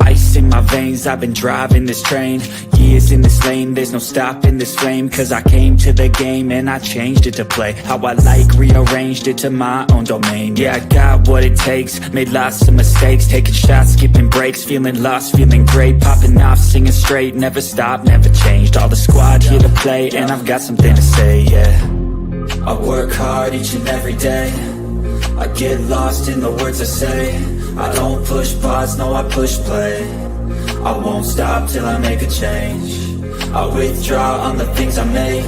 Ice in my veins, I've been driving this train. Years in this lane, there's no stopping this flame. Cause I came to the game and I changed it to play how I like, rearranged it to my own domain. Yeah, I got what it takes, made lots of mistakes, taking shots, skipping breaks, feeling lost, feeling great, popping off, singing straight, never stopped, never changed. All the squad here to play and I've got something to say, yeah. I work hard each and every day, I get lost in the words I say. I don't push pause, no I push play. I won't stop till I make a change. I withdraw on the things I make.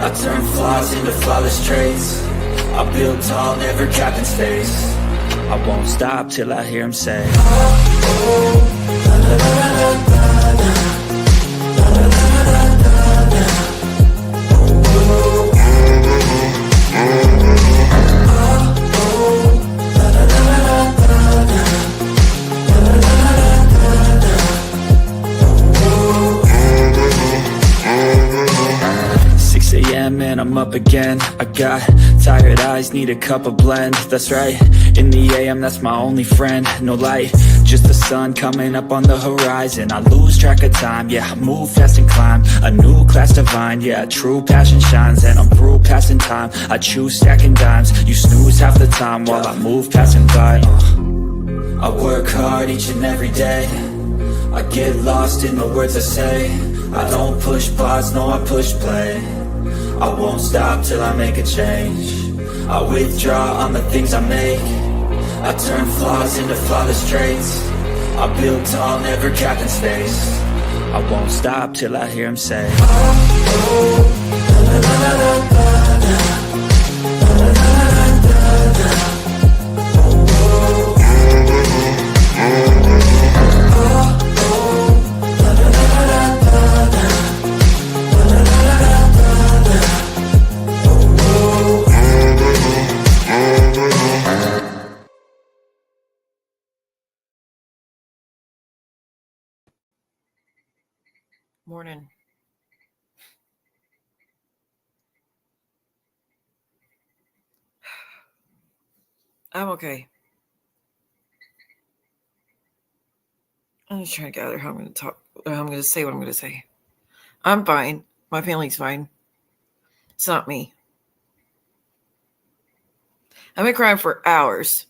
I turn flaws into flawless traits. I build tall, never capped in space. I won't stop till I hear him say, oh, la, la, la, la, la, la. And I'm up again. I got tired eyes, need a cup of blend. That's right, in the AM, that's my only friend. No light, just the sun coming up on the horizon. I lose track of time, yeah, I move fast and climb a new class divine, yeah, true passion shines. And I'm through passing time, I choose stacking dimes. You snooze half the time while I move passing by. I work hard each and every day, I get lost in the words I say. I don't push pause, no I push play. I won't stop till I make a change. I withdraw on the things I make. I turn flaws into flawless traits. I build tall, never capped in space. I won't stop till I hear him say, oh, oh, la, la, la, la, la, la. Morning. I'm okay. I'm just trying to gather how I'm going to talk. I'm going to say what I'm going to say. I'm fine. My family's fine. It's not me. I've been crying for hours.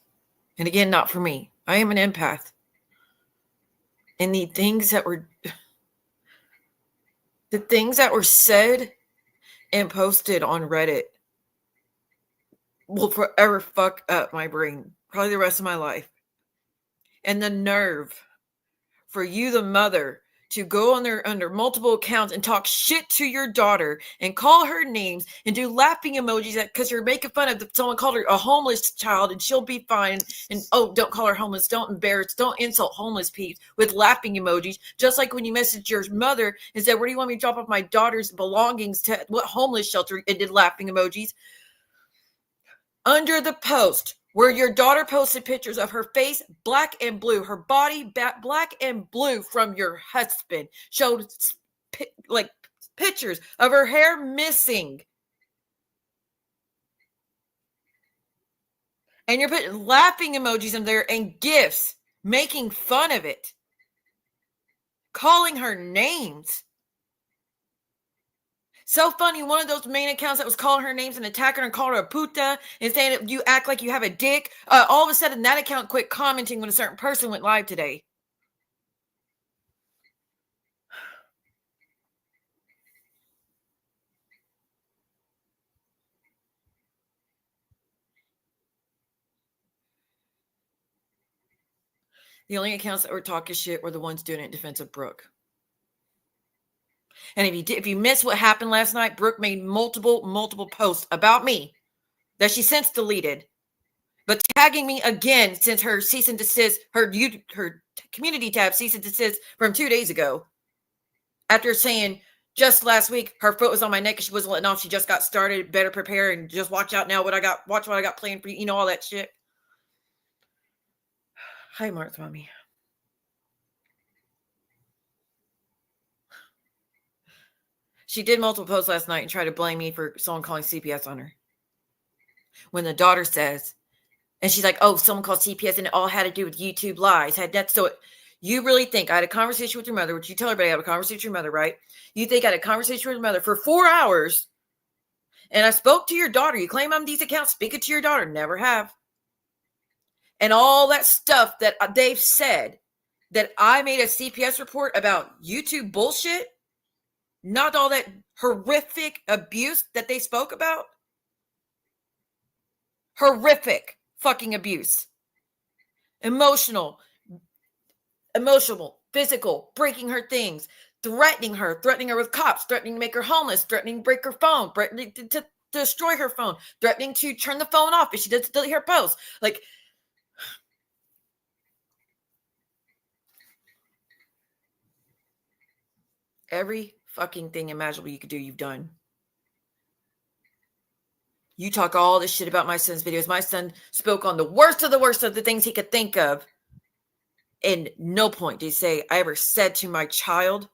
And again, not for me. I am an empath. And the things that were said and posted on Reddit will forever fuck up my brain, probably the rest of my life. And the nerve for you, the mother, to go on there under multiple accounts and talk shit to your daughter and call her names and do laughing emojis because you're making fun of someone called her a homeless child and she'll be fine. And oh, don't call her homeless. Don't embarrass. Don't insult homeless people with laughing emojis. Just like when you messaged your mother and said, where do you want me to drop off my daughter's belongings to what homeless shelter, and did laughing emojis. Under the post where your daughter posted pictures of her face black and blue, her body black and blue from your husband, showed like pictures of her hair missing. And you're putting laughing emojis in there and gifs, making fun of it, calling her names. So funny, one of those main accounts that was calling her names and attacking her and calling her a puta and saying that you act like you have a dick. All of a sudden, that account quit commenting when a certain person went live today. The only accounts that were talking shit were the ones doing it in defense of Brooke. And if you missed what happened last night, Brooke made multiple posts about me that she since deleted, but tagging me again since her cease and desist, her community tab cease and desist from 2 days ago. After saying just last week her foot was on my neck and she wasn't letting off. She just got started. Better prepare and just watch out now. Watch what I got planned for you. You know, all that shit. Hi, Mark, mommy. She did multiple posts last night and tried to blame me for someone calling CPS on her. When the daughter says, and she's like, oh, someone called CPS and it all had to do with YouTube lies. So you really think I had a conversation with your mother, which you tell everybody I have a conversation with your mother, right? You think I had a conversation with your mother for 4 hours and I spoke to your daughter. You claim I'm these accounts speaking to your daughter. Never have. And all that stuff that they've said that I made a CPS report about YouTube bullshit, not all that horrific abuse that they spoke about. Horrific fucking abuse. Emotional, physical, breaking her things, threatening her with cops, threatening to make her homeless, threatening to break her phone, threatening to destroy her phone, threatening to turn the phone off if she doesn't delete her posts. Like, every fucking thing imaginable you could do, you've done. You talk all this shit about my son's videos. My son spoke on the worst of the things he could think of. And no point did he say I ever said to my child,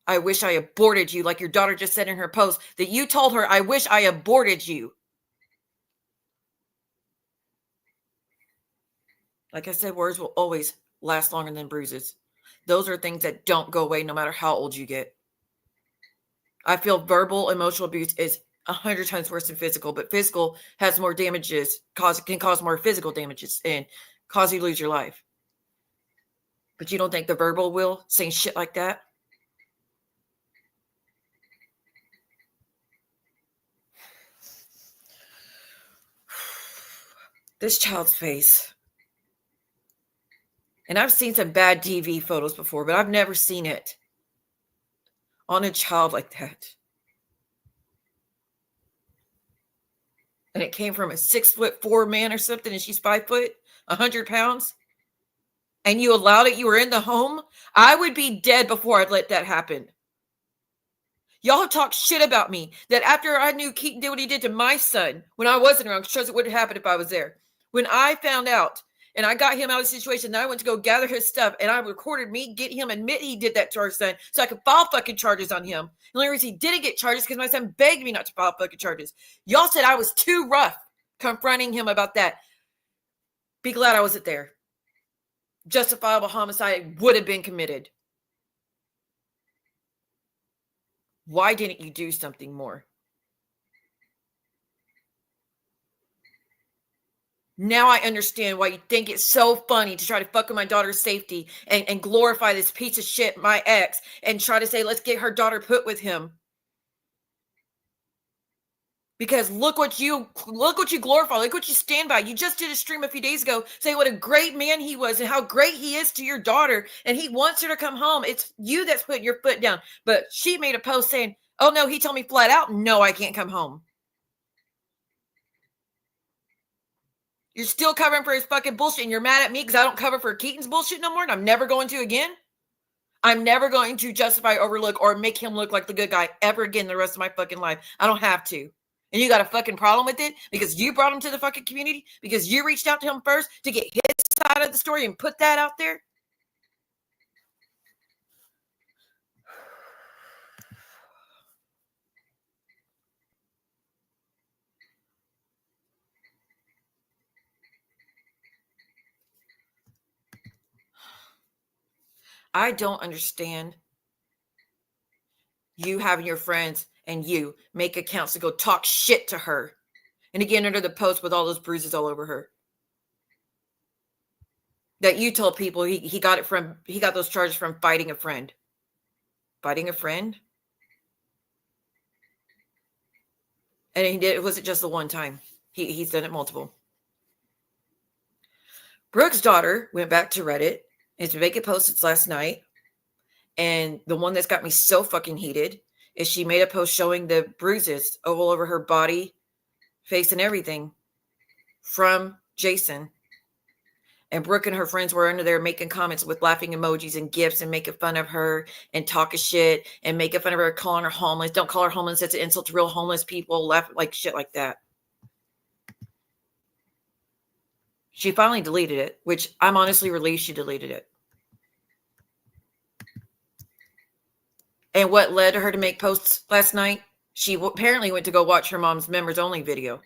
I wish I aborted you, like your daughter just said in her post, that you told her, I wish I aborted you. Like I said, words will always last longer than bruises. Those are things that don't go away no matter how old you get. I feel verbal, emotional abuse is 100 times worse than physical, but physical has more damages, can cause more physical damages and cause you to lose your life. But you don't think the verbal will, saying shit like that? This child's face. And I've seen some bad DV photos before, but I've never seen it on a child like that. And it came from a 6'4" man or something, and she's 5 foot, 100 pounds. And you allowed it. You were in the home. I would be dead before I'd let that happen. Y'all have talked shit about me that after I knew Keaton did what he did to my son when I wasn't around, because it would have happened if I was there. When I found out and I got him out of the situation, then I went to go gather his stuff and I recorded me get him admit he did that to our son so I could file fucking charges on him. The only reason he didn't get charges because my son begged me not to file fucking charges. Y'all said I was too rough confronting him about that. Be glad I wasn't there. Justifiable homicide would have been committed. Why didn't you do something more? Now I understand why you think it's so funny to try to fuck with my daughter's safety and glorify this piece of shit, my ex, and try to say, let's get her daughter put with him. Because look what you glorify, look what you stand by. You just did a stream a few days ago saying what a great man he was and how great he is to your daughter, and he wants her to come home. It's you that's putting your foot down. But she made a post saying, oh no, he told me flat out, no, I can't come home. You're still covering for his fucking bullshit, and you're mad at me because I don't cover for Keaton's bullshit no more, and I'm never going to again. I'm never going to justify, overlook, or make him look like the good guy ever again the rest of my fucking life. I don't have to. And you got a fucking problem with it because you brought him to the fucking community, because you reached out to him first to get his side of the story and put that out there. I don't understand you having your friends and you make accounts to go talk shit to her. And again, under the post with all those bruises all over her. That you told people he got those charges from fighting a friend. Fighting a friend? And he did, it wasn't just the one time. He's done it multiple. Brooke's daughter went back to Reddit. It's been making posts last night. And the one that's got me so fucking heated is she made a post showing the bruises all over her body, face, and everything from Jason. And Brooke and her friends were under there making comments with laughing emojis and gifs and making fun of her and talking shit and making fun of her, calling her homeless. Don't call her homeless. It's an insult to real homeless people. Laugh like shit like that. She finally deleted it, which I'm honestly relieved she deleted it. And what led her to make posts last night? She apparently went to go watch her mom's members only video.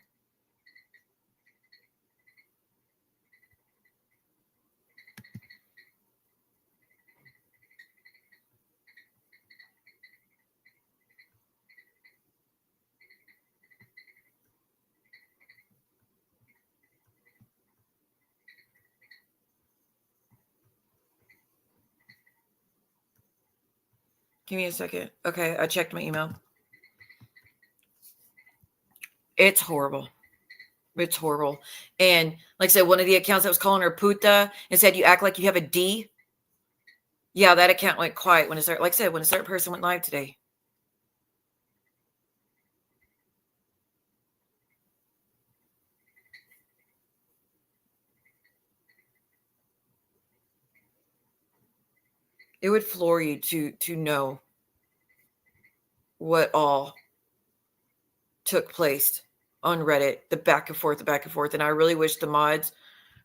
Give me a second. Okay, I checked my email. It's horrible. It's horrible. And like I said, one of the accounts that was calling her puta and said, you act like you have a D. Yeah, that account went quiet when like I said, when a certain person went live today. It would floor you to know what all took place on Reddit, the back and forth. And I really wish the mods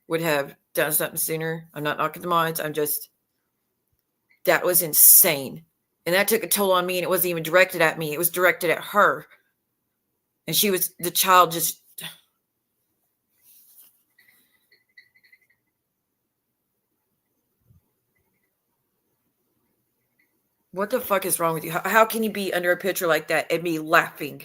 would have done something sooner. I'm not knocking the mods. That was insane. And that took a toll on me. And it wasn't even directed at me. It was directed at her. And the child just. What the fuck is wrong with you? How can you be under a picture like that and me laughing?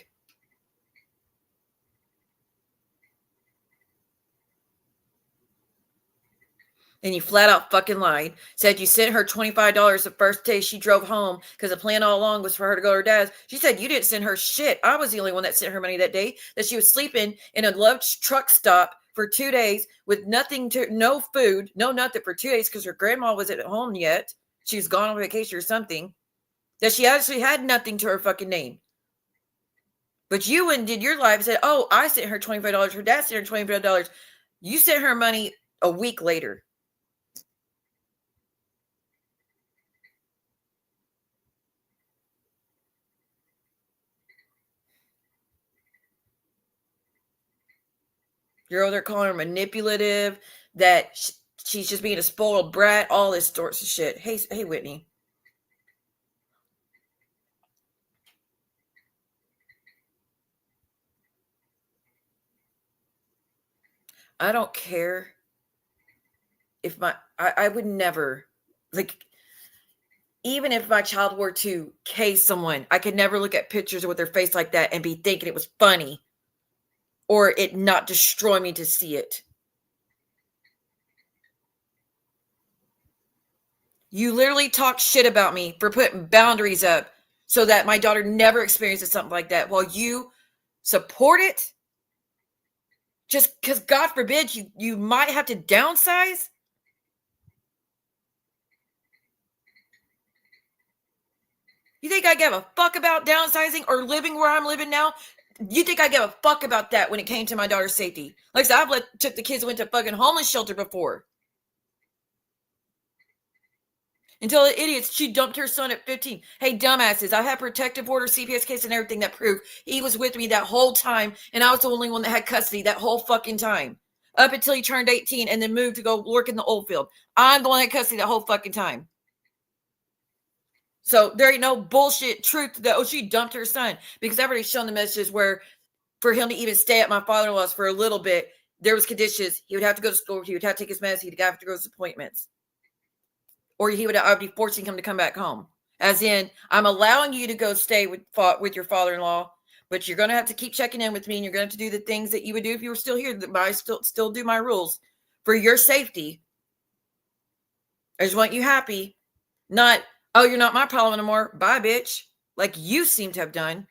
And you flat out fucking lied. Said you sent her $25 the first day she drove home because the plan all along was for her to go to her dad's. She said you didn't send her shit. I was the only one that sent her money that day. That she was sleeping in a loved truck stop for 2 days with no food, no nothing for 2 days because her grandma wasn't at home yet. She was gone on vacation or something. That she actually had nothing to her fucking name. But you went and did your live and said, oh, I sent her $25. Her dad sent her $25. You sent her money a week later. You're over there calling her manipulative, that she's just being a spoiled brat, all this sorts of shit. Hey, Whitney. I don't care if I would never, like, even if my child were to case someone, I could never look at pictures with their face like that and be thinking it was funny or it not destroy me to see it. You literally talk shit about me for putting boundaries up so that my daughter never experiences something like that while you support it just because, God forbid, you might have to downsize. You think I give a fuck about downsizing or living where I'm living now? You think I give a fuck about that when it came to my daughter's safety? Like I said, took the kids and went to fucking homeless shelter before. Until the idiots, she dumped her son at 15. Hey, dumbasses, I had protective order, CPS case, and everything that proved he was with me that whole time, and I was the only one that had custody that whole fucking time. Up until he turned 18 and then moved to go work in the oil field. I'm the one that had custody that whole fucking time. So there ain't no bullshit truth that, she dumped her son. Because I've already shown the messages where for him to even stay at my father-in-law's for a little bit, there was conditions. He would have to go to school. He would have to take his meds. He'd have to go to his appointments. Or I would be forcing him to come back home. As in, I'm allowing you to go stay with your father-in-law, but you're going to have to keep checking in with me, and you're going to have to do the things that you would do if you were still here. But I still do my rules for your safety. I just want you happy. Not, oh, you're not my problem anymore. Bye, bitch. Like you seem to have done.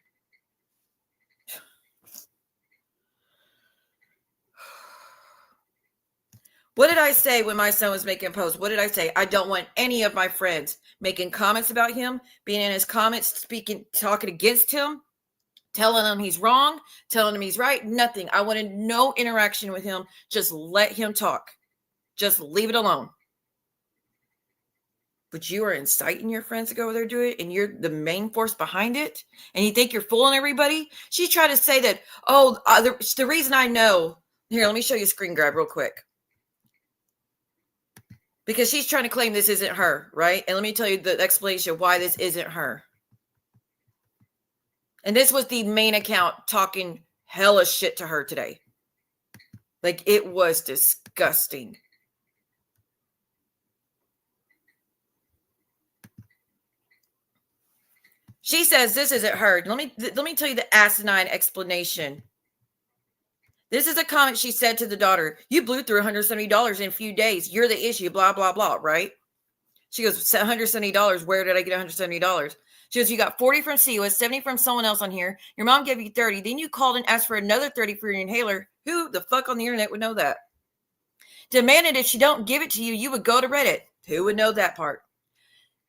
What did I say when my son was making posts? What did I say? I don't want any of my friends making comments about him, being in his comments, talking against him, telling him he's wrong, telling him he's right. Nothing. I wanted no interaction with him. Just let him talk. Just leave it alone. But you are inciting your friends to go over there and do it, and you're the main force behind it, and you think you're fooling everybody? She tried to say that, the reason I know. Here, let me show you a screen grab real quick. Because she's trying to claim this isn't her, right? And let me tell you the explanation why this isn't her. And this was the main account talking hella shit to her today. Like, it was disgusting. She says this isn't her. Let me tell you the asinine explanation. This is a comment she said to the daughter. You blew through $170 in a few days. You're the issue, blah, blah, blah, right? She goes, $170. Where did I get $170? She goes, you got 40 from COS, 70 from someone else on here. Your mom gave you 30. Then you called and asked for another 30 for your inhaler. Who the fuck on the internet would know that? Demanded if she don't give it to you, you would go to Reddit. Who would know that part?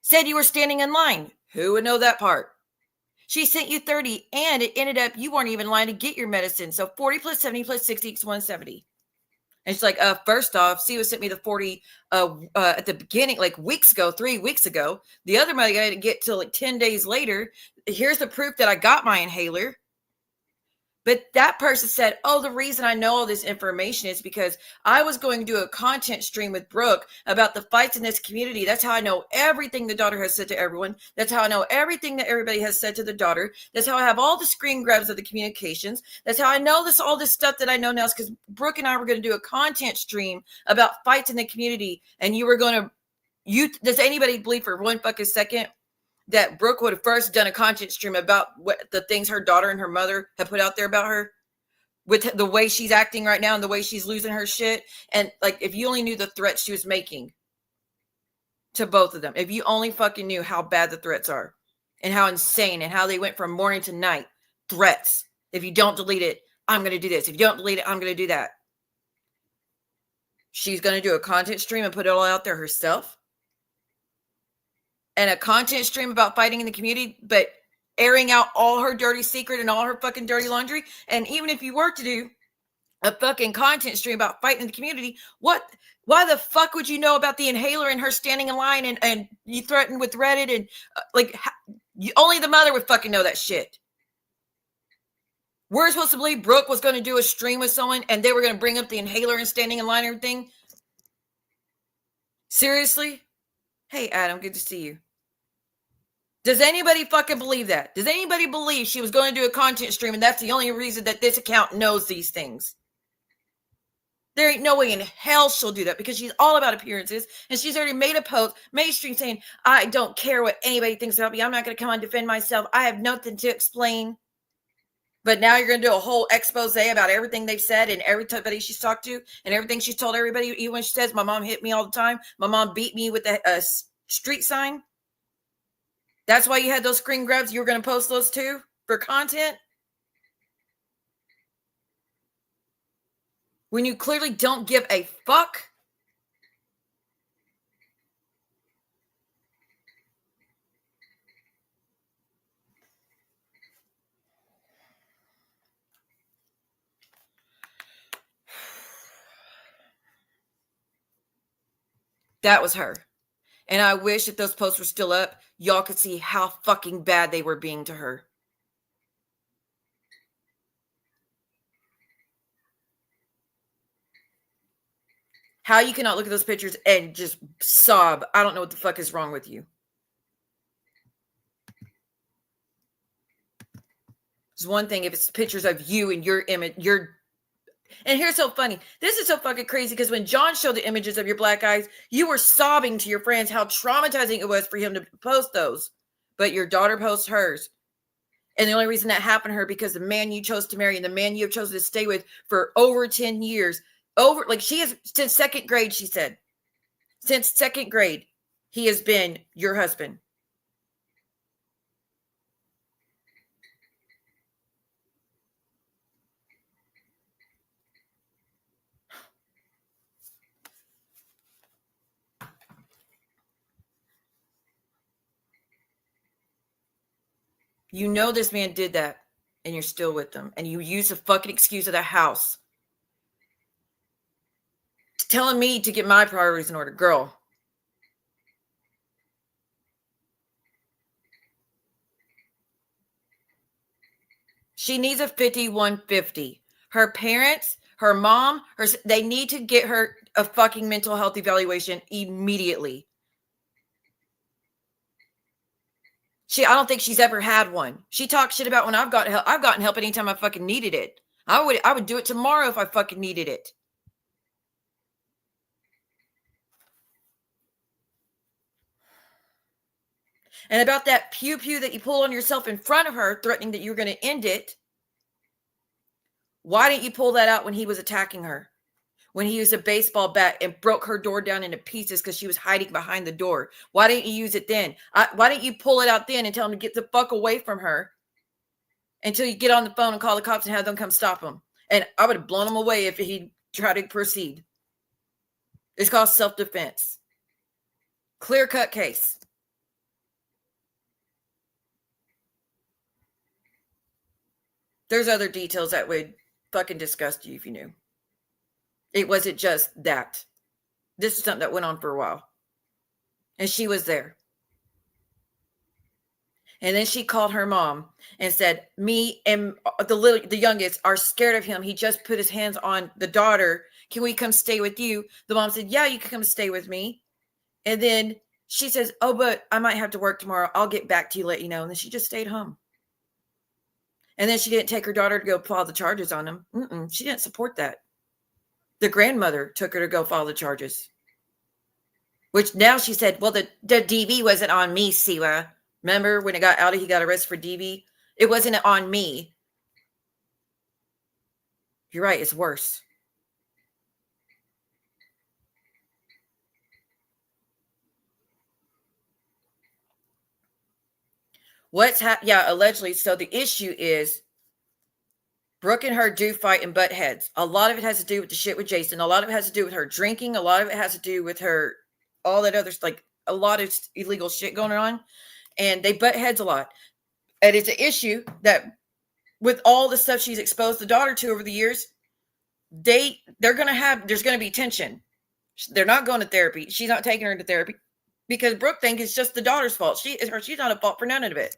Said you were standing in line. Who would know that part? She sent you 30, and it ended up you weren't even in line to get your medicine. So 40 plus 70 plus 60 equals 170. And she's like, first off, COS sent me the 40 at the beginning, like 3 weeks ago. The other money I didn't get till like 10 days later. Here's the proof that I got my inhaler. But that person said, oh, the reason I know all this information is because I was going to do a content stream with Brooke about the fights in this community. That's how I know everything the daughter has said to everyone. That's how I know everything that everybody has said to the daughter. That's how I have all the screen grabs of the communications. That's how I know all this stuff that I know now is because Brooke and I were going to do a content stream about fights in the community. And you were going to, does anybody believe for one fucking second that Brooke would have first done a content stream about what the things her daughter and her mother have put out there about her with the way she's acting right now and the way she's losing her shit? And like, if you only knew the threats she was making to both of them, if you only fucking knew how bad the threats are and how insane and how they went from morning to night threats. If you don't delete it, I'm going to do this. If you don't delete it, I'm going to do that. She's going to do a content stream and put it all out there herself. And a content stream about fighting in the community, but airing out all her dirty secret and all her fucking dirty laundry. And even if you were to do a fucking content stream about fighting in the community, why the fuck would you know about the inhaler and her standing in line and you threatened with Reddit and only the mother would fucking know that shit. We're supposed to believe Brooke was going to do a stream with someone and they were going to bring up the inhaler and standing in line and everything. Seriously? Hey, Adam, good to see you. Does anybody fucking believe that? Does anybody believe she was going to do a content stream and that's the only reason that this account knows these things? There ain't no way in hell she'll do that because she's all about appearances and she's already made a post, mainstream saying, I don't care what anybody thinks about me. I'm not going to come on and defend myself. I have nothing to explain. But now you're going to do a whole expose about everything they've said and everybody she's talked to and everything she's told everybody. Even when she says, my mom hit me all the time. My mom beat me with a street sign. That's why you had those screen grabs. You were going to post those too for content. When you clearly don't give a fuck. That was her. And I wish if those posts were still up, y'all could see how fucking bad they were being to her. How you cannot look at those pictures and just sob. I don't know what the fuck is wrong with you. It's one thing if it's pictures of you and your image, and here's so funny. This is so fucking crazy because when John showed the images of your black eyes, you were sobbing to your friends how traumatizing it was for him to post those. But your daughter posts hers. And the only reason that happened to her because the man you chose to marry and the man you have chosen to stay with for over 10 years, she has since second grade, she said. Since second grade, he has been your husband. You know this man did that, and you're still with them. And you use the fucking excuse of the house. Telling me to get my priorities in order. Girl. She needs a 5150. Her parents, her mom, they need to get her a fucking mental health evaluation immediately. I don't think she's ever had one. She talks shit about when I've gotten help. I've gotten help anytime I fucking needed it. I would do it tomorrow if I fucking needed it. And about that pew that you pull on yourself in front of her, threatening that you're going to end it. Why didn't you pull that out when he was attacking her? When he used a baseball bat and broke her door down into pieces because she was hiding behind the door. Why didn't you use it then? Why didn't you pull it out then and tell him to get the fuck away from her until you get on the phone and call the cops and have them come stop him? And I would have blown him away if he tried to proceed. It's called self-defense. Clear-cut case. There's other details that would fucking disgust you if you knew. It wasn't just that. This is something that went on for a while. And she was there. And then she called her mom and said, me and the youngest are scared of him. He just put his hands on the daughter. Can we come stay with you? The mom said, yeah, you can come stay with me. And then she says, oh, but I might have to work tomorrow. I'll get back to you, let you know. And then she just stayed home. And then she didn't take her daughter to go file the charges on him. She didn't support that. The grandmother took her to go file the charges. Which now she said, well, the DV wasn't on me, Siwa. Remember when it got out, he got arrested for DV? It wasn't on me. You're right, it's worse. Allegedly. So the issue is Brooke and her do fight and butt heads. A lot of it has to do with the shit with Jason. A lot of it has to do with her drinking. A lot of it has to do with her, all that other, like a lot of illegal shit going on. And they butt heads a lot. And it's an issue that with all the stuff she's exposed the daughter to over the years, there's going to be tension. They're not going to therapy. She's not taking her to therapy because Brooke thinks it's just the daughter's fault. She's not at fault for none of it.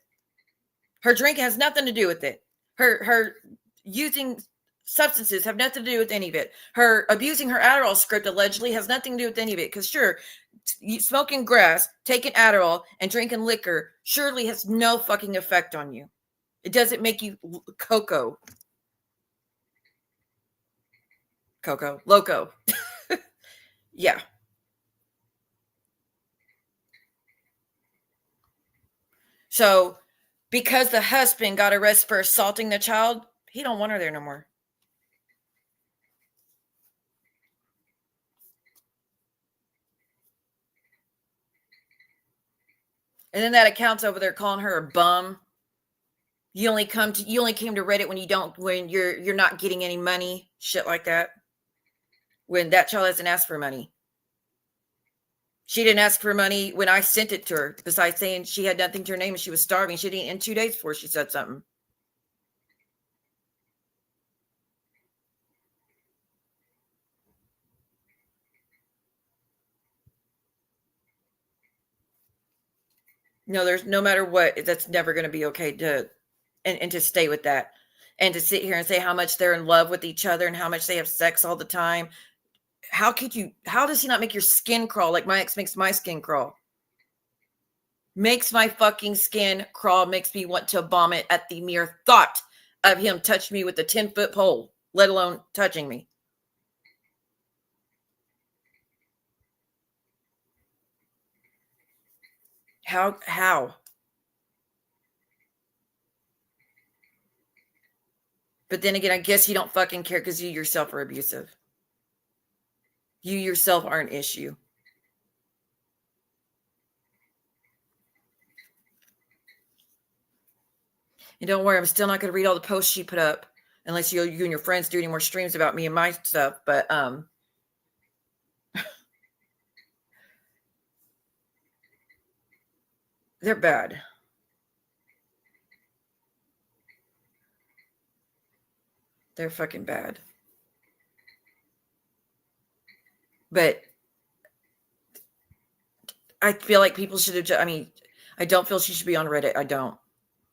Her drinking has nothing to do with it. Her using substances have nothing to do with any of it. Her abusing her Adderall script allegedly has nothing to do with any of it. Because sure, smoking grass, taking Adderall, and drinking liquor surely has no fucking effect on you. It doesn't make you loco. Yeah. So because the husband got arrested for assaulting the child, he don't want her there no more. And then that account's over there calling her a bum. You only came to Reddit when you're not getting any money, shit like that. When that child hasn't asked for money. She didn't ask for money when I sent it to her, besides saying she had nothing to her name and she was starving. She didn't eat in 2 days before she said something. No, there's no matter what, that's never going to be okay to stay with that. And to sit here and say how much they're in love with each other and how much they have sex all the time. How does he not make your skin crawl like my ex makes my skin crawl? Makes my fucking skin crawl, makes me want to vomit at the mere thought of him touching me with a 10-foot pole, let alone touching me. How? But then again, I guess you don't fucking care because you yourself are abusive. You yourself are an issue. And don't worry, I'm still not going to read all the posts she put up unless you and your friends do any more streams about me and my stuff. But they're bad. They're fucking bad. But I feel like people should have, I don't feel she should be on Reddit. I don't.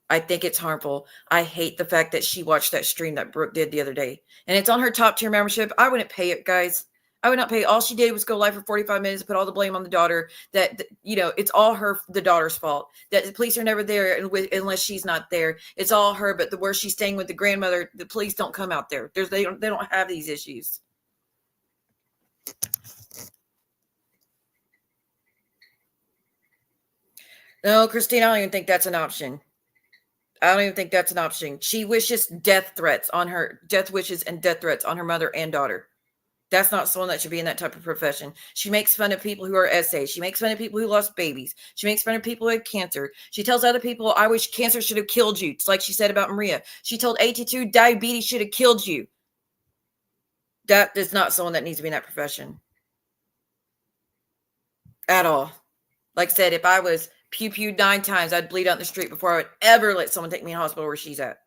I think it's harmful. I hate the fact that she watched that stream that Brooke did the other day. And it's on her top tier membership. I wouldn't pay it, guys. I would not pay. All she did was go live for 45 minutes, put all the blame on the daughter. That, it's all the daughter's fault. That the police are never there unless she's not there. It's all her. But where she's staying with the grandmother, the police don't come out there. They don't have these issues. No, Christine, I don't even think that's an option. I don't even think that's an option. She wishes death wishes and death threats on her mother and daughter. That's not someone that should be in that type of profession. She makes fun of people who are essays. She makes fun of people who lost babies. She makes fun of people who had cancer. She tells other people, I wish cancer should have killed you. It's like she said about Maria. She told 82 diabetes should have killed you. That is not someone that needs to be in that profession. At all. Like I said, if I was pew-pewed 9 times, I'd bleed out in the street before I would ever let someone take me in the hospital where she's at.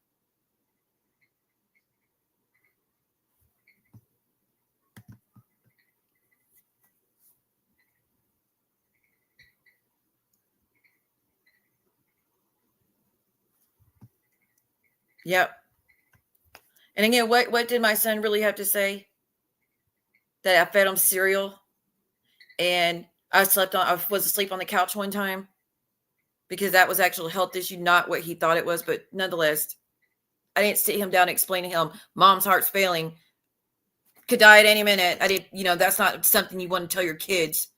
Yep. And again, what did my son really have to say? That I fed him cereal and I was asleep on the couch one time because that was actual health issue, not what he thought it was. But nonetheless, I didn't sit him down and explain to him, mom's heart's failing, could die at any minute. I did, that's not something you want to tell your kids.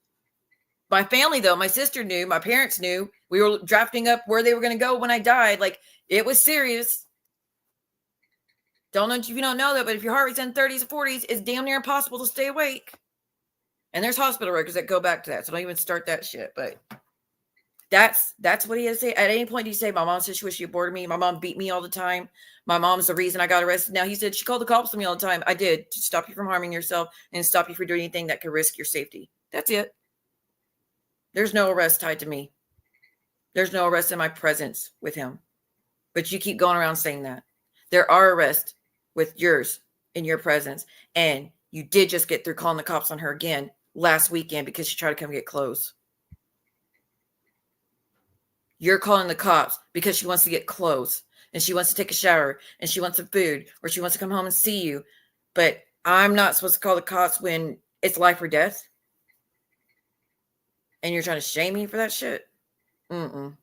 My family, though, my sister knew, my parents knew. We were drafting up where they were going to go when I died. Like, it was serious. Don't know if you don't know that, but if your heart rate's in 30s or 40s, it's damn near impossible to stay awake. And there's hospital records that go back to that. So don't even start that shit. But that's what he has to say. At any point, he say, my mom said she wished she aborted me. My mom beat me all the time. My mom's the reason I got arrested. Now, he said she called the cops on me all the time. I did, to stop you from harming yourself and stop you from doing anything that could risk your safety. That's it. There's no arrest tied to me. There's no arrest in my presence with him. But you keep going around saying that. There are arrests with yours in your presence. And you did just get through calling the cops on her again last weekend because she tried to come get clothes. You're calling the cops because she wants to get clothes and she wants to take a shower and she wants some food or she wants to come home and see you. But I'm not supposed to call the cops when it's life or death. And you're trying to shame me for that shit? Mm-mm.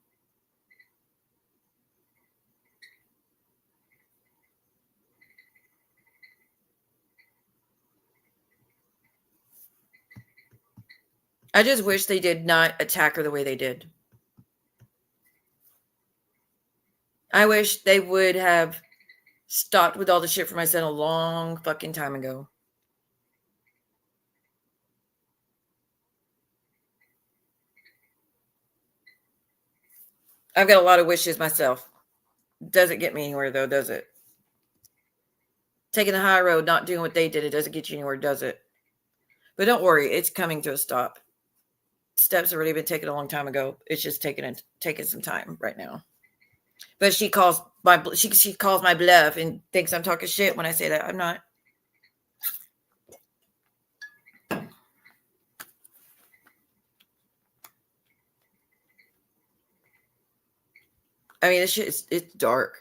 I just wish they did not attack her the way they did. I wish they would have stopped with all the shit for my son a long fucking time ago. I've got a lot of wishes myself. Doesn't get me anywhere, though, does it? Taking the high road, not doing what they did, it doesn't get you anywhere, does it? But don't worry, it's coming to a stop. Steps have already been taken a long time ago. It's just taking some time right now. But she calls my bluff and thinks I'm talking shit when I say that. I'm not. I mean, this shit it's dark.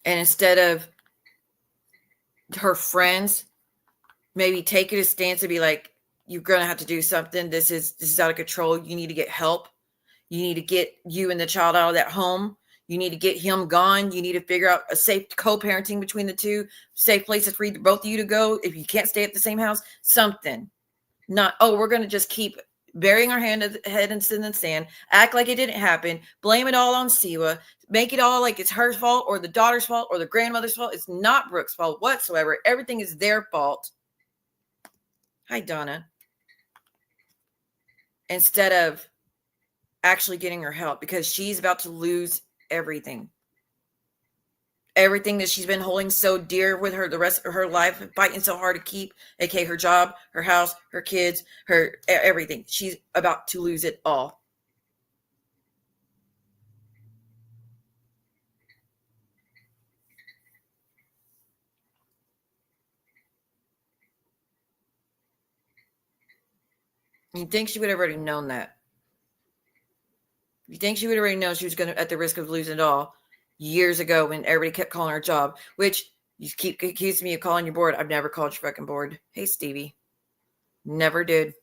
And instead of her friends maybe taking a stance and be like, you're gonna have to do something. This is out of control. You need to get help. You need to get you and the child out of that home. You need to get him gone. You need to figure out a safe co-parenting between the two, safe places for both of you to go. If you can't stay at the same house, something. Not, we're going to just keep burying our head in the sand, act like it didn't happen, blame it all on Siwa, make it all like it's her fault or the daughter's fault or the grandmother's fault. It's not Brooke's fault whatsoever. Everything is their fault. Hi, Donna. Instead of actually getting her help because she's about to lose everything. Everything that she's been holding so dear with her the rest of her life, fighting so hard to keep, aka her job, her house, her kids, her everything. She's about to lose it all. You think she would have already known that? You think she would have already known she was going to at the risk of losing it all years ago when everybody kept calling her job, which You keep accusing me of calling you bored. I've never called you fucking bored. Hey, Stevie. Never did.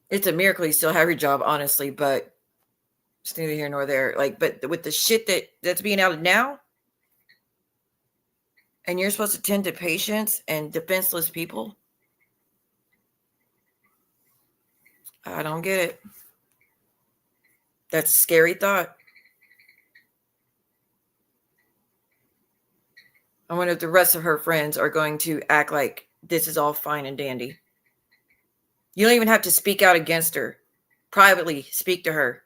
It's a miracle you still have your job, honestly, but it's neither here nor there. Like, but with the shit that's being outed now, and you're supposed to tend to patients and defenseless people, I don't get it. That's a scary thought. I wonder if the rest of her friends are going to act like this is all fine and dandy. You don't even have to speak out against her. Privately speak to her.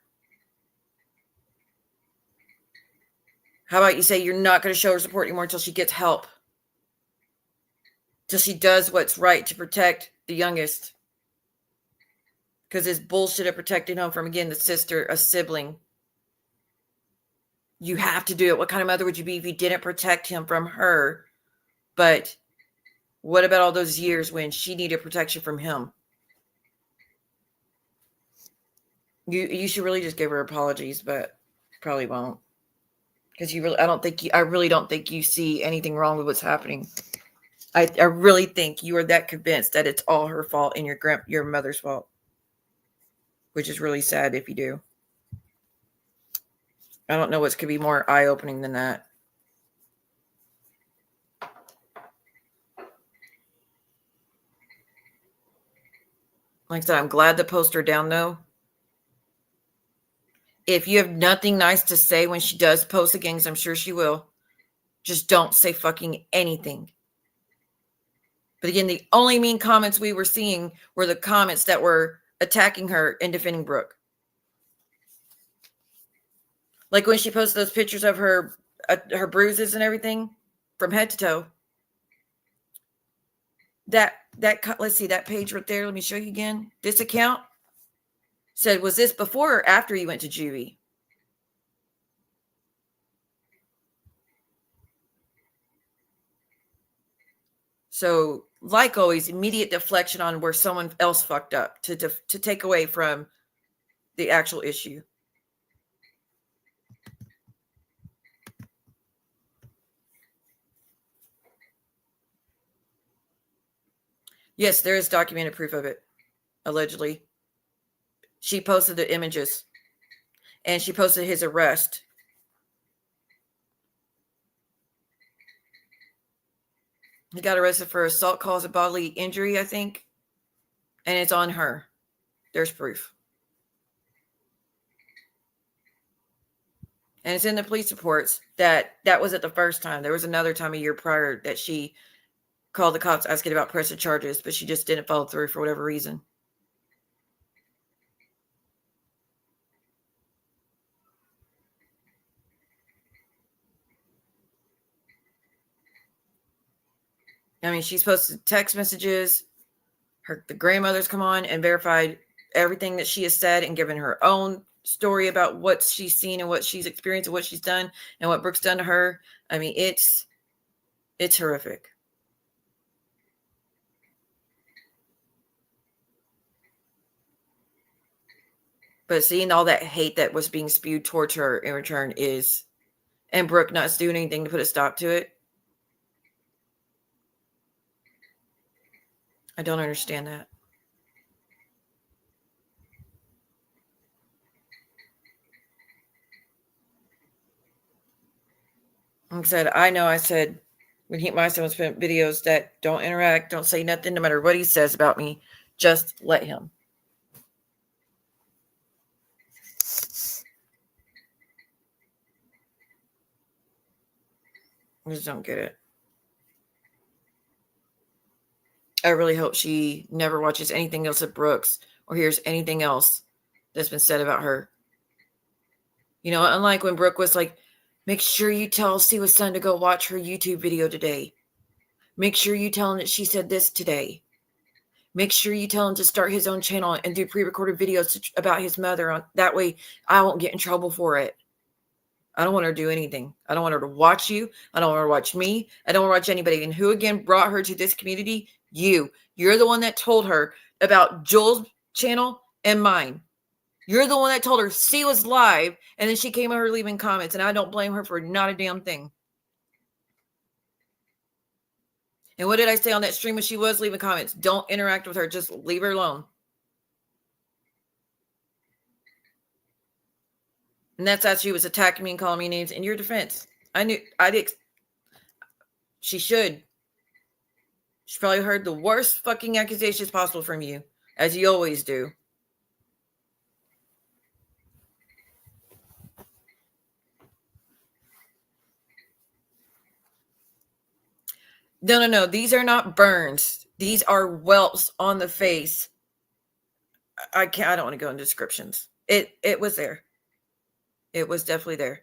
How about you say you're not going to show her support anymore until she gets help? Till she does what's right to protect the youngest. Because this bullshit of protecting him from, again, the sister, a sibling. You have to do it. What kind of mother would you be if you didn't protect him from her? But what about all those years when she needed protection from him? You should really just give her apologies, but probably won't. Because I really don't think you see anything wrong with what's happening. I really think you are that convinced that it's all her fault and your mother's fault. Which is really sad if you do. I don't know what could be more eye-opening than that. Like I said, I'm glad to post her down, though. If you have nothing nice to say when she does post again, because I'm sure she will, just don't say fucking anything. But again, the only mean comments we were seeing were the comments that were attacking her and defending Brooke. Like when she posted those pictures of her bruises and everything from head to toe. Let's see, that page right there. Let me show you again. This account said, was this before or after you went to juvie? So, like always, immediate deflection on where someone else fucked up to take away from the actual issue. Yes, there is documented proof of it, allegedly. She posted the images, and she posted his arrest. He got arrested for assault causing bodily injury, I think, and it's on her. There's proof. And it's in the police reports that wasn't the first time. There was another time a year prior that she called the cops asking about pressing charges, but she just didn't follow through for whatever reason. I mean, she's posted text messages. The grandmother's come on and verified everything that she has said and given her own story about what she's seen and what she's experienced and what she's done and what Brooke's done to her. I mean, it's horrific. But seeing all that hate that was being spewed towards her in return and Brooke not doing anything to put a stop to it. I don't understand that. Like I said, when my son spent videos that don't interact, don't say nothing, no matter what he says about me, just let him. I just don't get it. I really hope she never watches anything else of Brooks or hears anything else that's been said about her. You know, unlike when Brooke was like, make sure you tell Siwa's son to go watch her YouTube video today. Make sure you tell him that she said this today. Make sure you tell him to start his own channel and do pre-recorded videos about his mother. That way I won't get in trouble for it. I don't want her to do anything. I don't want her to watch you. I don't want her to watch me. I don't want to watch anybody. And who, again, brought her to this community? You. You're the one that told her about Joel's channel and mine. You're the one that told her C was live, and then she came over leaving comments, and I don't blame her for not a damn thing. And what did I say on that stream when she was leaving comments? Don't interact with her. Just leave her alone. And that's as she was attacking me and calling me names in your defense. I knew I did. She should. She probably heard the worst fucking accusations possible from you, as you always do. No. These are not burns. These are whelps on the face. I don't want to go into descriptions. It was there. It was definitely there.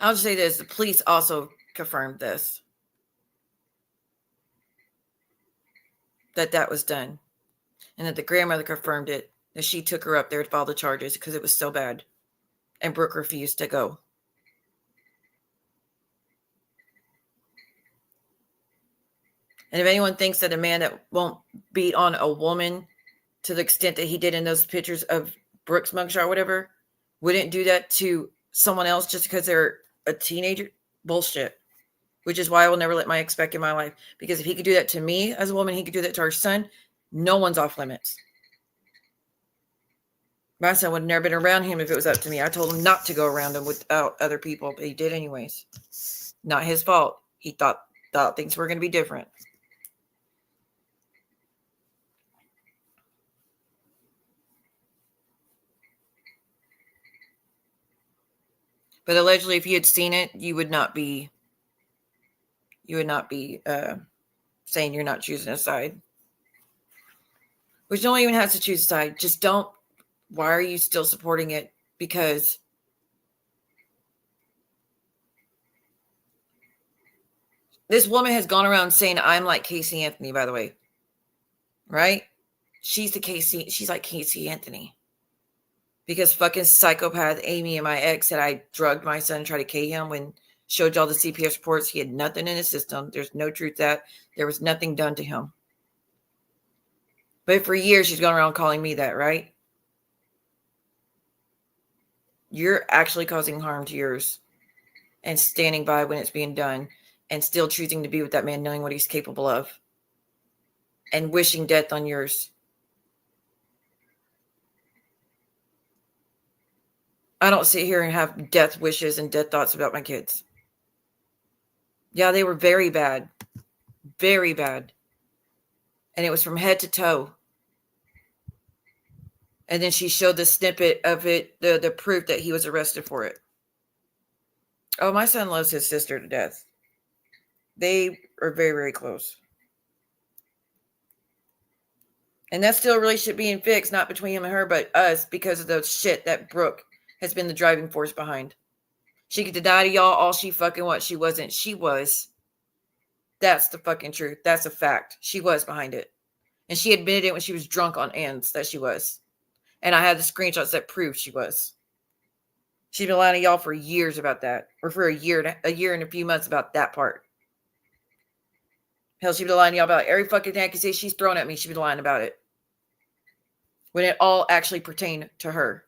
I'll just say this. The police also confirmed this. That was done. And that the grandmother confirmed it. That she took her up there to file the charges because it was so bad. And Brooke refused to go. And if anyone thinks that a man that won't beat on a woman to the extent that he did in those pictures of Brooke's mugshot or whatever, wouldn't do that to someone else just because they're a teenager, bullshit. Which is why I will never let my ex back in my life. Because if he could do that to me as a woman, he could do that to our son. No one's off limits. My son would have never been around him if it was up to me. I told him not to go around him without other people, but he did anyways. Not his fault. He thought things were going to be different. But allegedly, if you had seen it, you would not be saying you're not choosing a side. Which no one even has to choose a side. Just don't. Why are you still supporting it? Because this woman has gone around saying I'm like Casey Anthony, by the way. Right? She's like Casey Anthony. Because fucking psychopath Amy and my ex said I drugged my son and tried to kill him when showed y'all the CPS reports. He had nothing in his system. There's no truth that there was nothing done to him. But for years, she's gone around calling me that, right? You're actually causing harm to yours and standing by when it's being done and still choosing to be with that man knowing what he's capable of and wishing death on yours. I don't sit here and have death wishes and death thoughts about my kids. Yeah, they were very bad. Very bad. And it was from head to toe. And then she showed the snippet of it, the proof that he was arrested for it. Oh, my son loves his sister to death. They are very, very close. And that's still a relationship being fixed, not between him and her, but us, because of the shit that Brooke has been the driving force behind. She could deny to y'all all she fucking wants. She wasn't. She was. That's the fucking truth. That's a fact. She was behind it. And she admitted it when she was drunk on ends that she was. And I had the screenshots that proved she was. She's been lying to y'all for years about that. Or for a year and a few months about that part. Hell, she's been lying to y'all about every fucking accusation she's thrown at me. She's been lying about it. When it all actually pertained to her.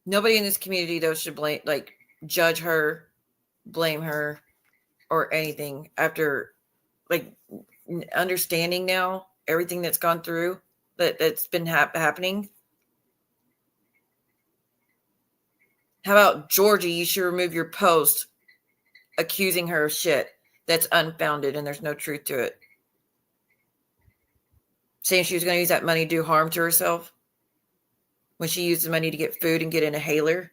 Nobody in this community, though, should judge her, blame her, or anything after, understanding now everything that's gone through, that's been happening. How about Georgie? You should remove your post accusing her of shit that's unfounded and there's no truth to it. Saying she was going to use that money to do harm to herself. When she used the money to get food and get an inhaler.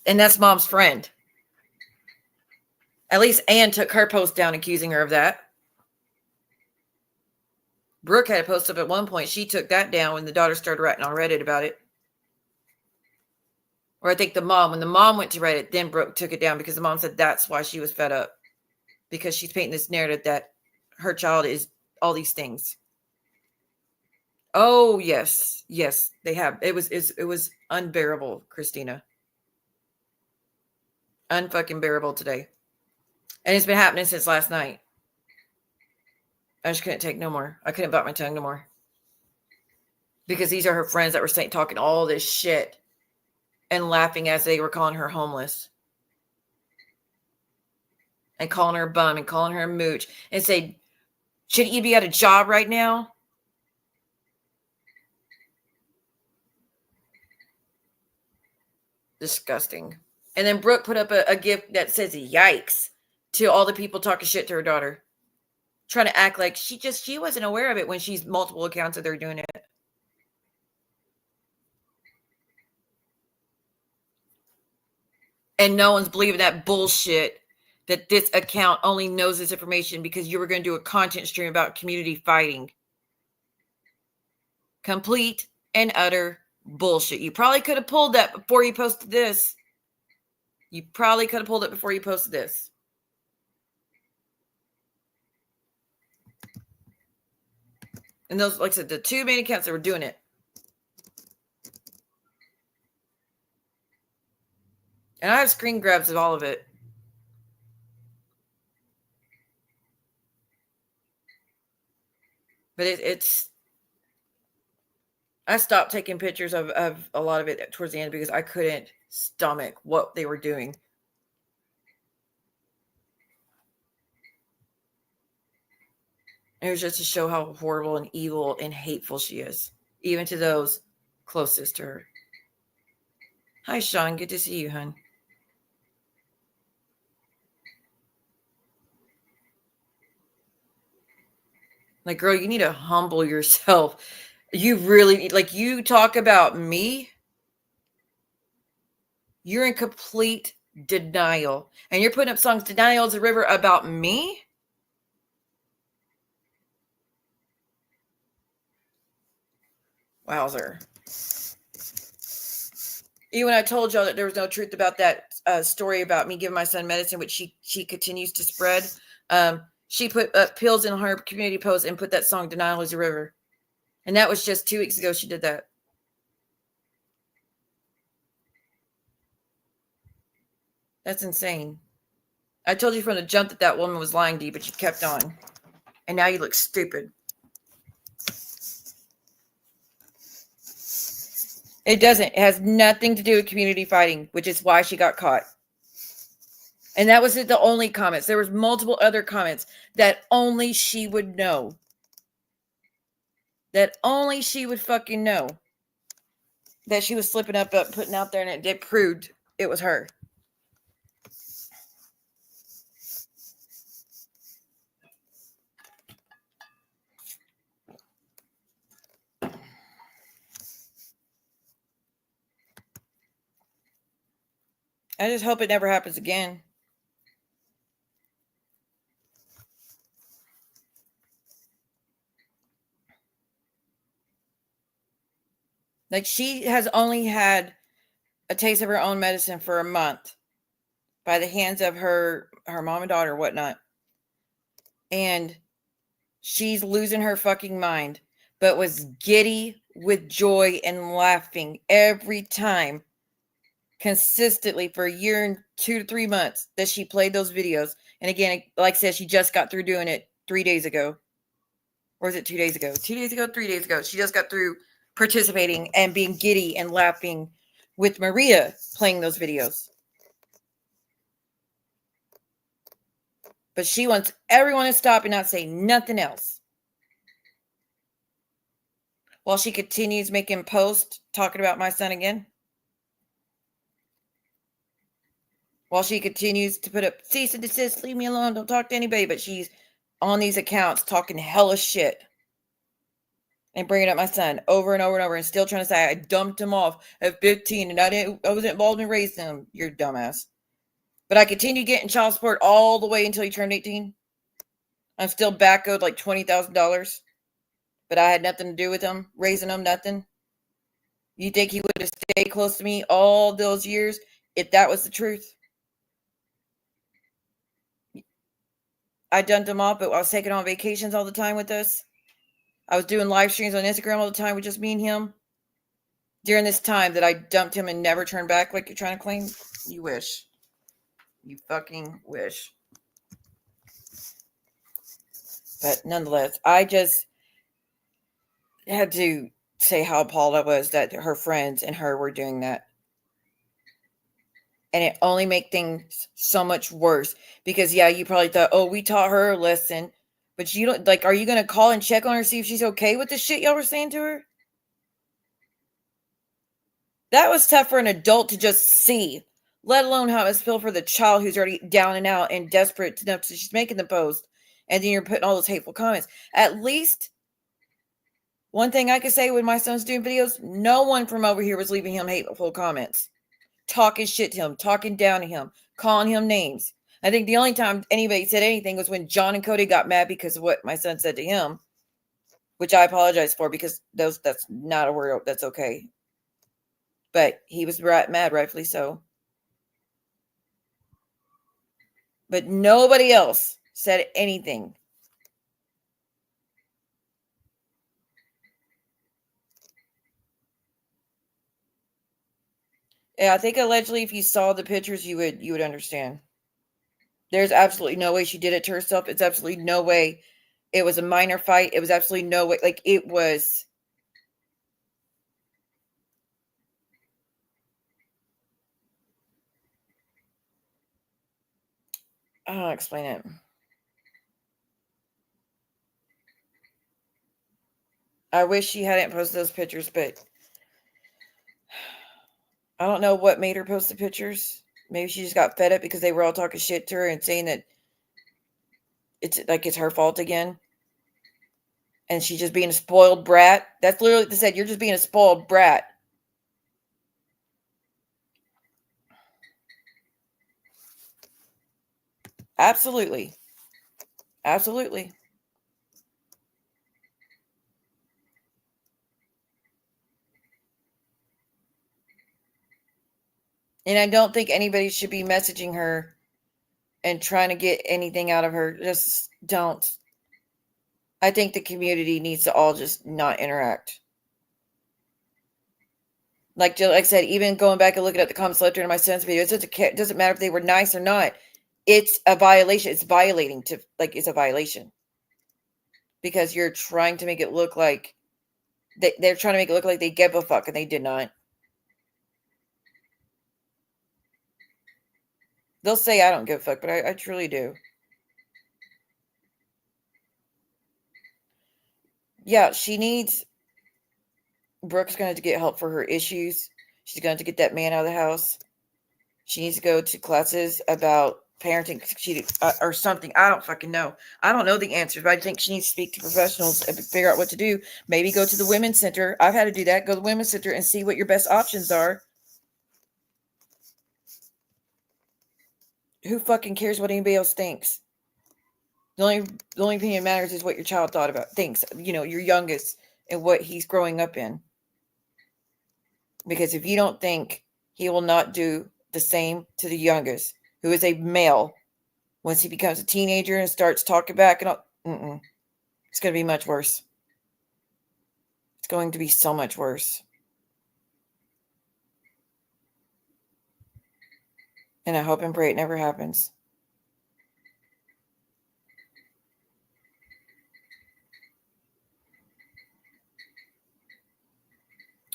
And that's mom's friend. At least Ann took her post down accusing her of that. Brooke had a post up at one point. She took that down when the daughter started writing on Reddit about it. Or I think when the mom went to Reddit, then Brooke took it down because the mom said that's why she was fed up. Because she's painting this narrative that her child is all these things. Oh, yes. Yes, they have. It was unbearable, Christina. Unfucking bearable today. And it's been happening since last night. I just couldn't take no more. I couldn't bite my tongue no more. Because these are her friends that were talking all this shit and laughing as they were calling her homeless. And calling her a bum and calling her a mooch. And say, shouldn't you be at a job right now? Disgusting. And then Brooke put up a gift that says yikes to all the people talking shit to her daughter. Trying to act like she wasn't aware of it when she's multiple accounts that they're doing it. And no one's believing that bullshit that this account only knows this information because you were going to do a content stream about community fighting. Complete and utter bullshit. You probably could have pulled that before you posted this. You probably could have pulled it before you posted this. And those, like I said, the two main accounts that were doing it. And I have screen grabs of all of it. But it's I stopped taking pictures of a lot of it towards the end because I couldn't stomach what they were doing. It was just to show how horrible and evil and hateful she is, even to those closest to her. Hi, Sean. Good to see you, hon. Like, girl, you need to humble yourself. You really need, like, you talk about me. You're in complete denial. And you're putting up songs, Denial is a River, about me? Wowzer. Even when I told y'all that there was no truth about that story about me giving my son medicine, which she continues to spread. She put pills in her community post and put that song, Denial is a River. And that was just 2 weeks ago she did that. That's insane. I told you from the jump that woman was lying to you, but you kept on. And now you look stupid. It doesn't. It has nothing to do with community fighting, which is why she got caught. And that wasn't the only comments. There was multiple other comments that only she would know. That only she would fucking know. That she was slipping up, putting out there, and it proved it was her. I just hope it never happens again. Like, she has only had a taste of her own medicine for a month by the hands of her mom and daughter, whatnot. And she's losing her fucking mind, but was giddy with joy and laughing every time, consistently for a year and 2 to 3 months that she played those videos. And again, like I said, she just got through doing it 3 days ago. Or is it 2 days ago? 2 days ago, 3 days ago. She just got through participating and being giddy and laughing with Maria playing those videos. But she wants everyone to stop and not say nothing else. While she continues making posts talking about my son again. While she continues to put up cease and desist, leave me alone, don't talk to anybody. But she's on these accounts talking hella shit. And bringing up my son over and over and over and still trying to say I dumped him off at 15 and I wasn't involved in raising him. You're a dumbass. But I continued getting child support all the way until he turned 18. I'm still back owed like $20,000. but I had nothing to do with him, raising him, nothing. You think he would have stayed close to me all those years if that was the truth? I dumped him off, but I was taking on vacations all the time with us. I was doing live streams on Instagram all the time with just me and him. During this time that I dumped him and never turned back like you're trying to claim, you wish. You fucking wish. But nonetheless, I just had to say how appalled I was that her friends and her were doing that. And it only made things so much worse. Because, yeah, you probably thought, oh, we taught her a lesson. But you don't, like, are you going to call and check on her, see if she's okay with the shit y'all were saying to her? That was tough for an adult to just see. Let alone how it's feel for the child who's already down and out and desperate enough so she's making the post. And then you're putting all those hateful comments. At least, one thing I could say when my son's doing videos, no one from over here was leaving him hateful comments. Talking shit to him, talking down to him, calling him names. I think the only time anybody said anything was when John and Cody got mad because of what my son said to him, which I apologize for because that's not a word that's okay. But he was mad, rightfully so. But nobody else said anything. Yeah, I think allegedly if you saw the pictures, you would understand. There's absolutely no way she did it to herself. It's absolutely no way it was a minor fight. It was absolutely no way. Like, it was. I don't know how to explain it. I wish she hadn't posted those pictures, but I don't know what made her post the pictures. Maybe she just got fed up because they were all talking shit to her and saying that it's her fault again. And she's just being a spoiled brat. That's literally what they said. You're just being a spoiled brat. Absolutely. Absolutely. And I don't think anybody should be messaging her and trying to get anything out of her. Just don't. I think the community needs to all just not interact. Like I said, even going back and looking at the comments left in my son's video, it doesn't matter if they were nice or not. It's a violation. It's violating it's a violation. Because you're trying to make it look like they're trying to make it look like they give a fuck, and they did not. They'll say I don't give a fuck, but I truly do. Yeah, Brooke's going to get help for her issues. She's going to get that man out of the house. She needs to go to classes about parenting or something. I don't fucking know. I don't know the answers, but I think she needs to speak to professionals and figure out what to do. Maybe go to the women's center. I've had to do that. Go to the women's center and see what your best options are. Who fucking cares what anybody else thinks? The only thing that matters is what your child thinks, your youngest, and what he's growing up in. Because if you don't think he will not do the same to the youngest, who is a male, once he becomes a teenager and starts talking back and all, it's going to be much worse. It's going to be so much worse. And I hope and pray it never happens.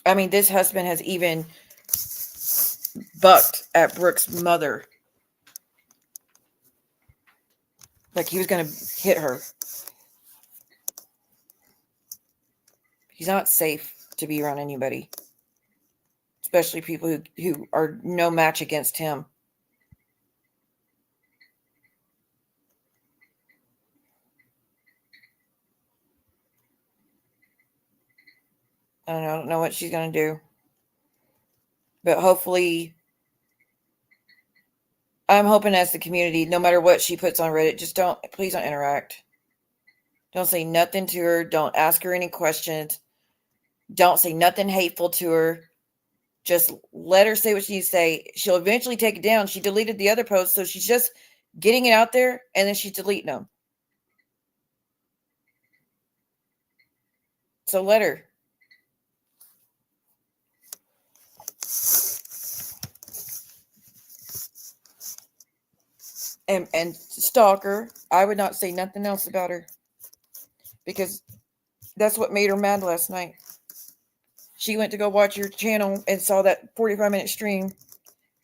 I mean, this husband has even bucked at Brooke's mother. Like he was going to hit her. He's not safe to be around anybody. Especially people who are no match against him. I don't know what she's going to do. But hopefully, I'm hoping as the community, no matter what she puts on Reddit, please don't interact. Don't say nothing to her. Don't ask her any questions. Don't say nothing hateful to her. Just let her say what she needs to say. She'll eventually take it down. She deleted the other posts, so she's just getting it out there, and then she's deleting them. So let her. And stalker, I would not say nothing else about her, because that's what made her mad last night. She went to go watch your channel and saw that 45-minute stream,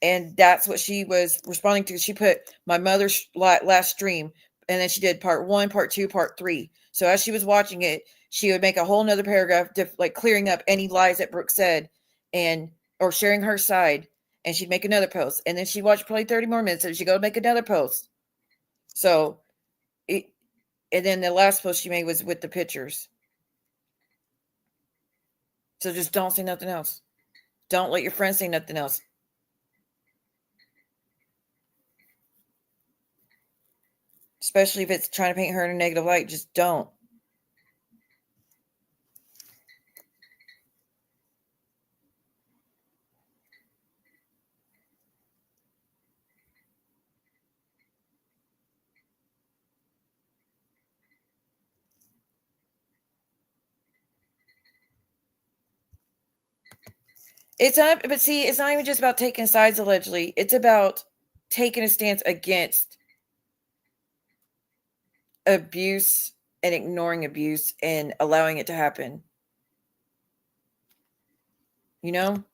and that's what she was responding to. She put my mother's last stream, and then she did part 1, part 2, part 3. So as she was watching it, she would make a whole nother paragraph, like clearing up any lies that Brooke said, or sharing her side, and she'd make another post, and then she'd watch probably 30 more minutes, and she'd go make another post. So, and then the last post she made was with the pictures. So just don't say nothing else. Don't let your friends say nothing else. Especially if it's trying to paint her in a negative light, just don't. It's not, but see, it's not even just about taking sides allegedly. It's about taking a stance against abuse and ignoring abuse and allowing it to happen. You know?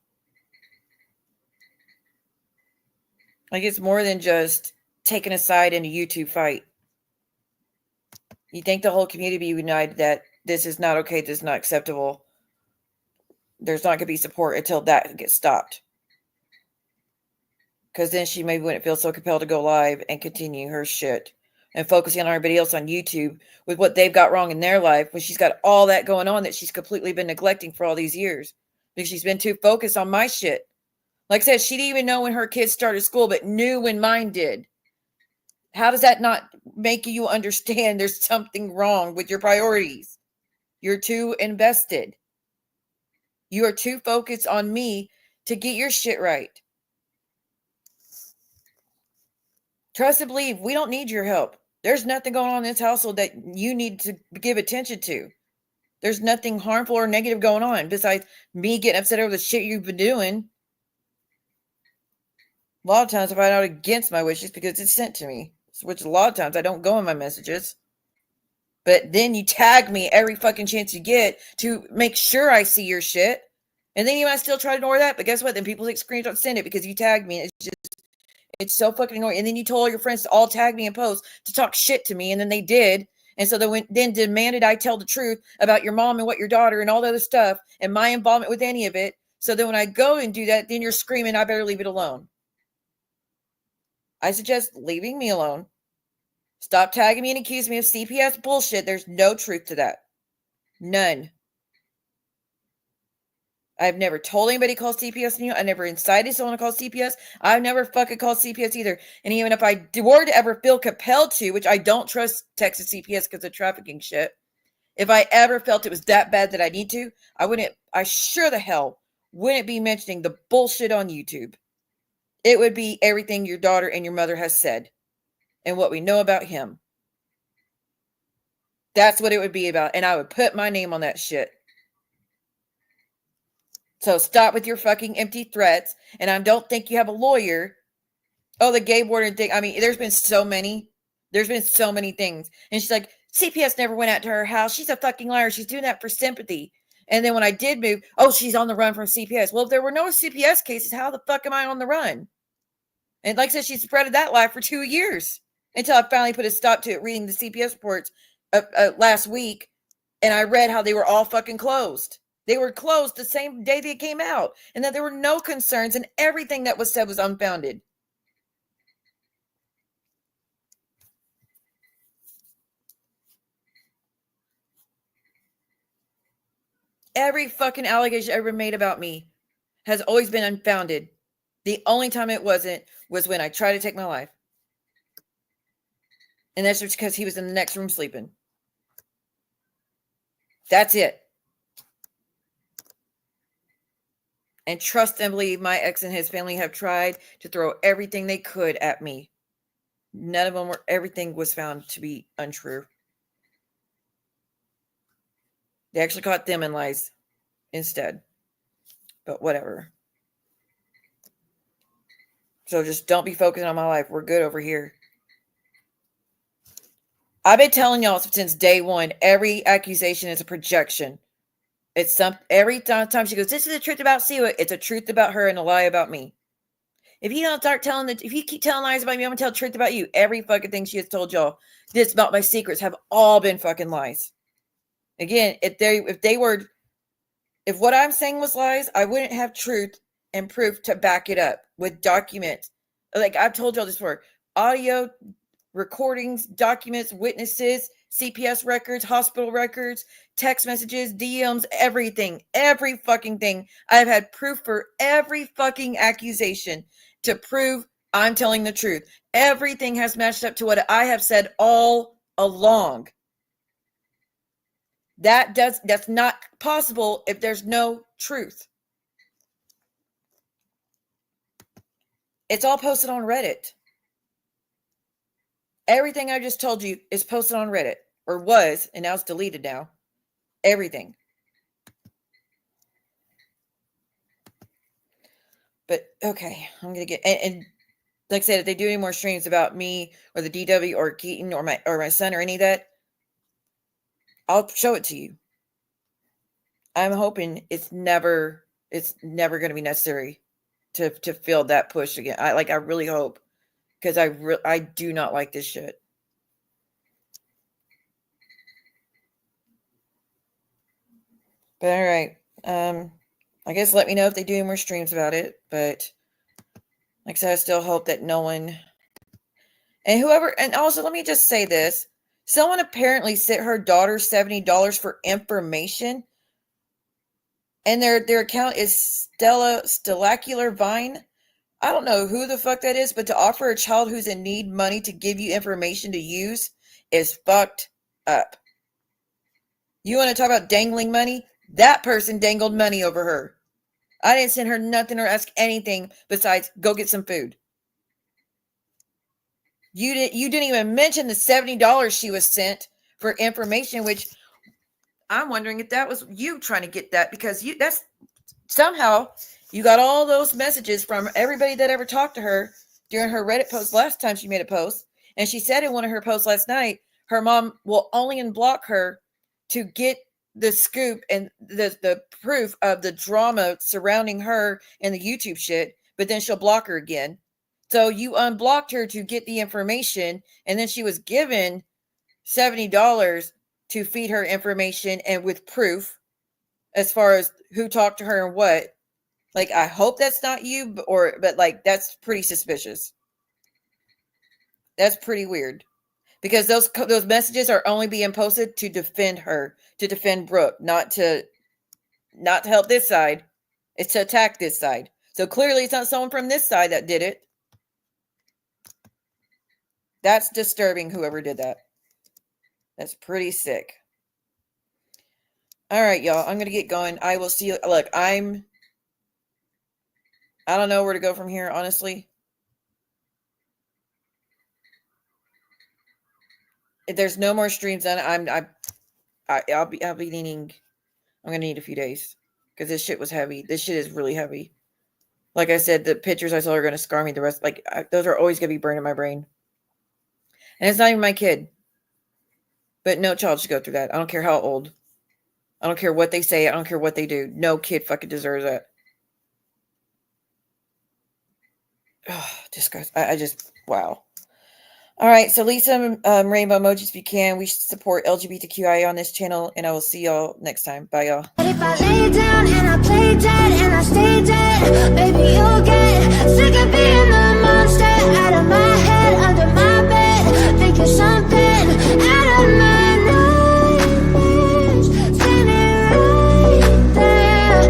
Like, it's more than just taking a side in a YouTube fight. You think the whole community be united that this is not okay, this is not acceptable. There's not going to be support until that gets stopped. Because then she maybe wouldn't feel so compelled to go live and continue her shit and focusing on everybody else on YouTube with what they've got wrong in their life, when she's got all that going on that she's completely been neglecting for all these years because she's been too focused on my shit. Like I said, she didn't even know when her kids started school, but knew when mine did. How does that not make you understand there's something wrong with your priorities? You're too invested. You are too focused on me to get your shit right. Trust and believe, we don't need your help. There's nothing going on in this household that you need to give attention to. There's nothing harmful or negative going on besides me getting upset over the shit you've been doing. A lot of times I find out against my wishes because it's sent to me, which a lot of times I don't go in my messages. But then you tag me every fucking chance you get to make sure I see your shit. And then you might still try to ignore that. But guess what? Then people take screenshots, send it because you tagged me. It's so fucking annoying. And then you told all your friends to all tag me and post to talk shit to me. And then they did. And so they then demanded I tell the truth about your mom and what your daughter and all the other stuff and my involvement with any of it. So then when I go and do that, then you're screaming, I better leave it alone. I suggest leaving me alone. Stop tagging me and accusing me of CPS bullshit. There's no truth to that. None. I've never told anybody to call CPS on you. I never incited someone to call CPS. I've never fucking called CPS either. And even if I were to ever feel compelled to, which I don't trust Texas CPS because of trafficking shit, if I ever felt it was that bad that I need to, I sure the hell wouldn't be mentioning the bullshit on YouTube. It would be everything your daughter and your mother has said and what we know about him. That's what it would be about. And I would put my name on that shit. So stop with your fucking empty threats. And I don't think you have a lawyer. Oh, the gay warden thing. I mean, there's been so many. There's been so many things. And she's like, CPS never went out to her house. She's a fucking liar. She's doing that for sympathy. And then when I did move, oh, she's on the run from CPS. Well, if there were no CPS cases, how the fuck am I on the run? And like I said, she spreaded that lie for 2 years until I finally put a stop to it reading the CPS reports last week. And I read how they were all fucking closed. They were closed the same day they came out, and that there were no concerns, and everything that was said was unfounded. Every fucking allegation ever made about me has always been unfounded. The only time it wasn't was when I tried to take my life. And that's just because he was in the next room sleeping. That's it. And trust and believe my ex and his family have tried to throw everything they could at me. None of them were, everything was found to be untrue. They actually caught them in lies instead. But whatever. So just don't be focusing on my life. We're good over here. I've been telling y'all since day one, every accusation is a projection. It's every time she goes, this is the truth about Siwa, it's a truth about her and a lie about me. If you don't start telling if you keep telling lies about me, I'm gonna tell the truth about you. Every fucking thing she has told y'all, this about my secrets, have all been fucking lies. Again, if what I'm saying was lies, I wouldn't have truth and proof to back it up with documents. Like I've told y'all this before, audio recordings, documents, witnesses, CPS records, hospital records, text messages, DMs, everything, every fucking thing. I've had proof for every fucking accusation to prove I'm telling the truth. Everything has matched up to what I have said all along. That's not possible if there's no truth. It's all posted on Reddit. Everything I just told you is posted on Reddit, or was, and now it's deleted now. Everything. But okay, I'm gonna get and like I said, if they do any more streams about me or the DW or Keaton or my son or any of that, I'll show it to you. I'm hoping it's never going to be necessary to feel that push again. I really hope, because I do not like this shit. But all right, I guess let me know if they do any more streams about it. But like I said, I still hope that no one and also let me just say this. Someone apparently sent her daughter $70 for information, and their account is Stellacular Vine. I don't know who the fuck that is, but to offer a child who's in need money to give you information to use is fucked up. You want to talk about dangling money? That person dangled money over her. I didn't send her nothing or ask anything besides go get some food. You didn't even mention the $70 she was sent for information, which I'm wondering if that was you trying to get that, because that's somehow you got all those messages from everybody that ever talked to her during her Reddit post last time she made a post. And she said in one of her posts last night, her mom will only unblock her to get the scoop and the proof of the drama surrounding her and the YouTube shit, but then she'll block her again. So you unblocked her to get the information, and then she was given $70 to feed her information and with proof as far as who talked to her and what. Like, I hope that's not you, but like, that's pretty suspicious. That's pretty weird, because those messages are only being posted to defend her, to defend Brooke, not to help this side. It's to attack this side. So clearly it's not someone from this side that did it. That's disturbing, whoever did that. That's pretty sick. All right, y'all. I'm going to get going. I will see you. Look, I don't know where to go from here, honestly. If there's no more streams done, I'll be needing, I'm going to need a few days, because this shit was heavy. This shit is really heavy. Like I said, the pictures I saw are going to scar me the rest. Like, those are always going to be burned in my brain. And it's not even my kid. But no child should go through that. I don't care how old. I don't care what they say. I don't care what they do. No kid fucking deserves that. Oh, disgust. I just, wow. All right, so leave some rainbow emojis if you can. We should support LGBTQIA on this channel, and I will see y'all next time. Bye, y'all. But if I lay down and I play dead and I stay dead, baby, you'll get sick of being the monster out of my head, under my bed, thinking something out of my nightmares, standing right there.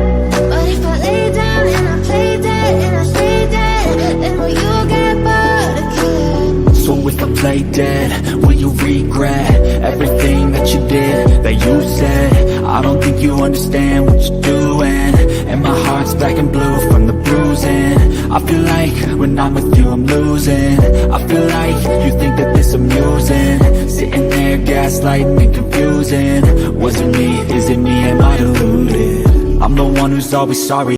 But if I lay down and I play dead and I stay dead, then will you get bored of killing? So if I play dead? Will you regret everything that you did, that you said? I don't think you understand what you're doing, and my heart's black and blue from the bruising. I feel like when I'm with you I'm losing. I feel like you think that this amusing, sitting there gaslighting and confusing. Was it me? Is it me? Am I deluded? I'm the one who's always sorry.